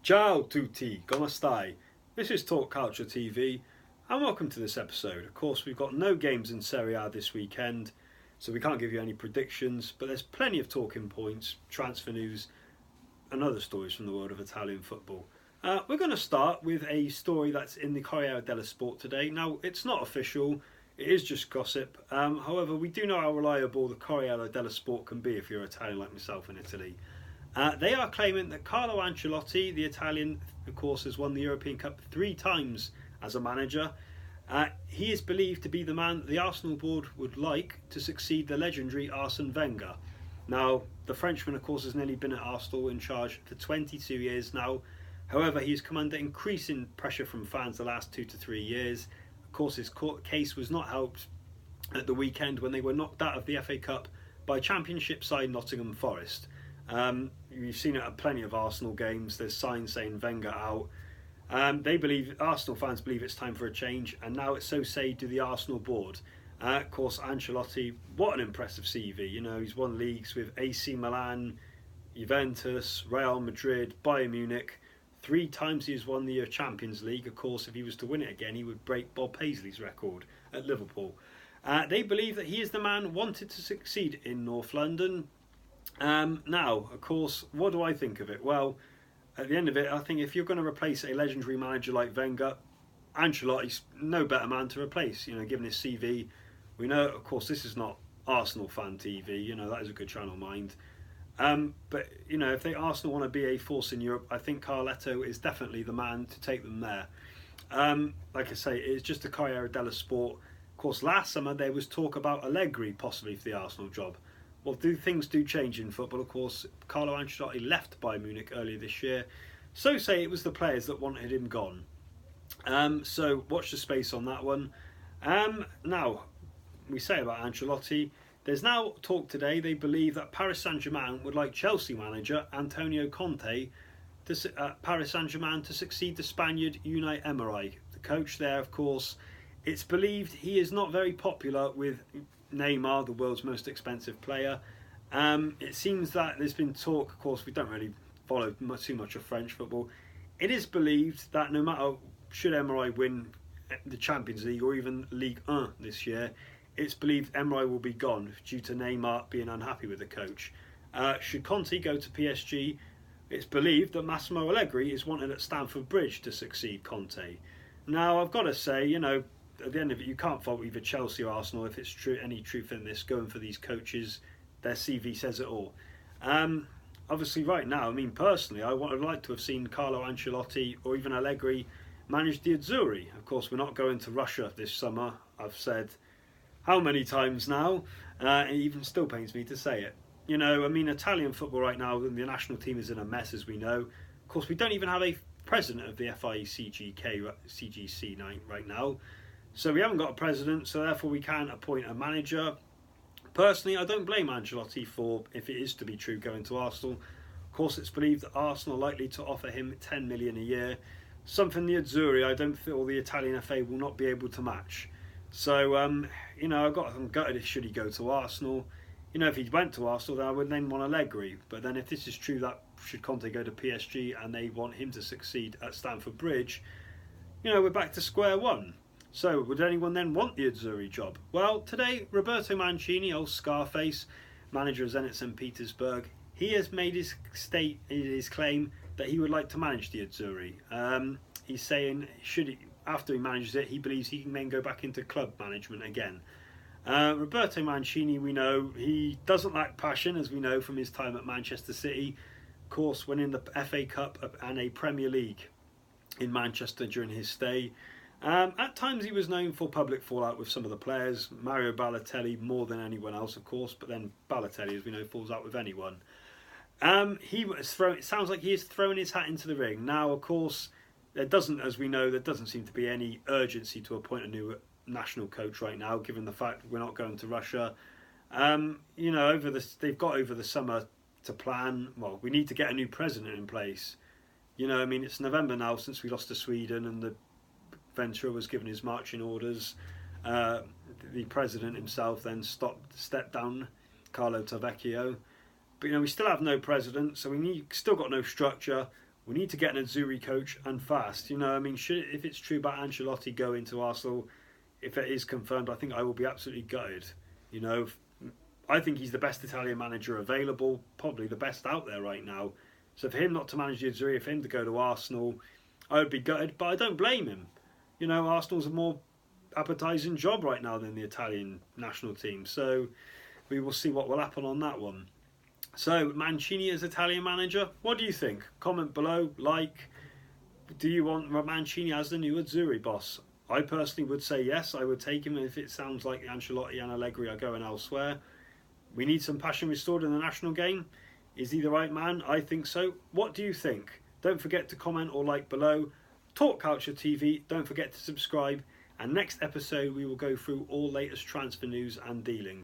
Ciao tutti, come stai? This is Talk Calcio TV and welcome to this episode. Of course, we've got no games in Serie A this weekend, so we can't give you any predictions, but there's plenty of talking points, transfer news and other stories from the world of Italian football. We're going to start with a story that's in the Corriere dello Sport today. Now, it's not official, it is just gossip. However, we do know how reliable the Corriere dello Sport can be if you're Italian like myself in Italy. They are claiming that Carlo Ancelotti, the Italian, of course, has won the European Cup 3 times as a manager. He is believed to be the man that the Arsenal board would like to succeed the legendary Arsene Wenger. Now, the Frenchman, of course, has nearly been at Arsenal in charge for 22 years now. However, he has come under increasing pressure from fans the last 2 to 3 years. Of course, his court case was not helped at the weekend when they were knocked out of the FA Cup by Championship side Nottingham Forest. You've seen it at plenty of Arsenal games. There's signs saying Wenger out. Arsenal fans believe it's time for a change, and now it's so say do the Arsenal board. Of course, Ancelotti, what an impressive CV. You know, he's won leagues with AC Milan, Juventus, Real Madrid, Bayern Munich. 3 times he's won the Champions League. Of course, if he was to win it again, he would break Bob Paisley's record at Liverpool. They believe that he is the man wanted to succeed in North London. Now, of course, what do I think of it? Well, at the end of it, I think if you're going to replace a legendary manager like Wenger, Ancelotti's no better man to replace. You know, given his CV, we know, of course, this is not Arsenal fan TV. You know, that is a good channel, mind. But you know, if Arsenal want to be a force in Europe, I think Carletto is definitely the man to take them there. Like I say, it's just a Corriere dello Sport. Of course, last summer there was talk about Allegri possibly for the Arsenal job. Well, things do change in football. Of course, Carlo Ancelotti left Bayern Munich earlier this year. So say it was the players that wanted him gone. So watch the space on that one. Now, we say about Ancelotti, there's now talk today, they believe that Paris Saint-Germain would like Chelsea manager Antonio Conte to Paris Saint-Germain to succeed the Spaniard Unai Emery. The coach there, of course, it's believed he is not very popular with Neymar, the world's most expensive player. It seems that there's been talk, of course we don't really follow too much of French football. It is believed that no matter should Emery win the Champions League or even Ligue 1 this year, it's believed Emery will be gone due to Neymar being unhappy with the coach. Should Conte go to PSG, it's believed that Massimo Allegri is wanted at Stamford Bridge to succeed Conte. Now, I've got to say, you know, at the end of it, you can't fault either Chelsea or Arsenal if it's true. Any truth in this, going for these coaches, their CV says it all. Obviously, right now, I mean, personally, I would like to have seen Carlo Ancelotti or even Allegri manage the Azzurri. Of course, we're not going to Russia this summer. I've said how many times now? It even still pains me to say it. You know, I mean, Italian football right now, the national team is in a mess, as we know. Of course, we don't even have a president of the CGC right now. So we haven't got a president, so therefore we can't appoint a manager. Personally, I don't blame Ancelotti for, if it is to be true, going to Arsenal. Of course, it's believed that Arsenal are likely to offer him 10 million a year. Something the Azzurri, I don't feel the Italian FA will not be able to match. So, you know, I'm gutted should he go to Arsenal. You know, if he went to Arsenal, then I would then want Allegri. But then if this is true, that should Conte go to PSG and they want him to succeed at Stamford Bridge, you know, we're back to square one. So, would anyone then want the Azzurri job? Well, today, Roberto Mancini, old Scarface, manager of Zenit St. Petersburg, he has made his claim that he would like to manage the Azzurri. He's saying, after he manages it, he believes he can then go back into club management again. Roberto Mancini, we know, he doesn't lack passion, as we know from his time at Manchester City. Of course, winning the FA Cup and a Premier League in Manchester during his stay. At times he was known for public fallout with some of the players, Mario Balotelli more than anyone else, of course, but then Balotelli, as we know, falls out with anyone. It sounds like he is throwing his hat into the ring. Now, of course, there doesn't seem to be any urgency to appoint a new national coach right now, given the fact we're not going to Russia. You know, they've got over the summer to plan. Well, we need to get a new president in place. You know, I mean, it's November now since we lost to Sweden and the Ventura was given his marching orders. The president himself then stepped down, Carlo Tavecchio. But you know, we still have no president, so still got no structure. We need to get an Azzurri coach and fast. You know, I mean, if it's true about Ancelotti going to Arsenal, if it is confirmed, I think I will be absolutely gutted. You know, I think he's the best Italian manager available, probably the best out there right now. So for him not to manage the Azzurri, for him to go to Arsenal, I would be gutted, but I don't blame him. You know, Arsenal's a more appetising job right now than the Italian national team. So we will see what will happen on that one. So Mancini as Italian manager, what do you think? Comment below, like. Do you want Mancini as the new Azzurri boss? I personally would say yes, I would take him if it sounds like Ancelotti and Allegri are going elsewhere. We need some passion restored in the national game. Is he the right man? I think so. What do you think? Don't forget to comment or like below. Talk Calcio TV, don't forget to subscribe. And next episode we will go through all latest transfer news and dealings.